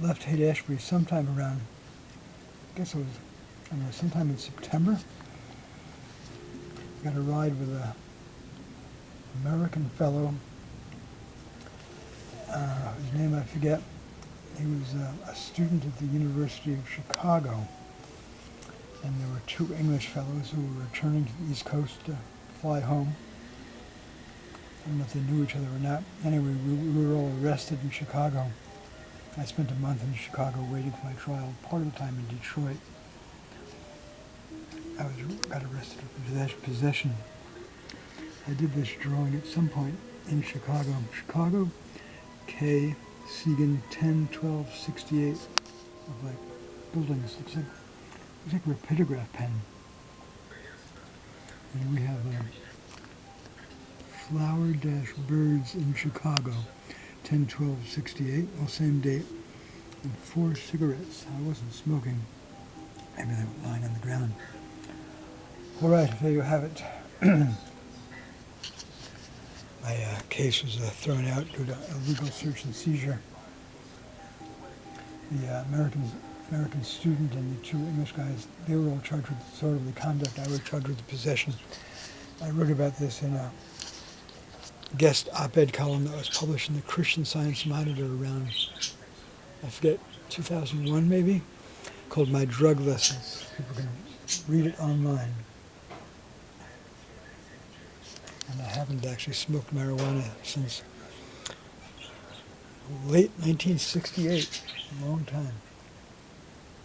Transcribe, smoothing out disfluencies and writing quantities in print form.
Left Haight-Ashbury sometime around, I guess it was, I don't know, sometime in September. Got a ride with a American fellow, whose name I forget. He was a student at the University of Chicago, and there were two English fellows who were returning to the East Coast to fly home. I don't know if they knew each other or not. Anyway, we were all arrested in Chicago. I spent a month in Chicago waiting for my trial, part of the time in Detroit. I got arrested for possession. I did this drawing at some point in Chicago. Chicago, K Segan 10-12-68 of like buildings. Looks like a rapidograph pen. And we have flower-birds in Chicago, 10-12-68, well, same date, and 4 cigarettes. I wasn't smoking. Maybe they were lying on the ground. All right, there you have it. My case was thrown out due to illegal search and seizure. The American student and the two English guys, they were all charged with disorderly conduct. I was charged with possession. I wrote about this in a guest op-ed column that was published in the Christian Science Monitor around, I forget, 2001 maybe, called My Drug Lessons. People can read it online. And I haven't actually smoked marijuana since late 1968, a long time.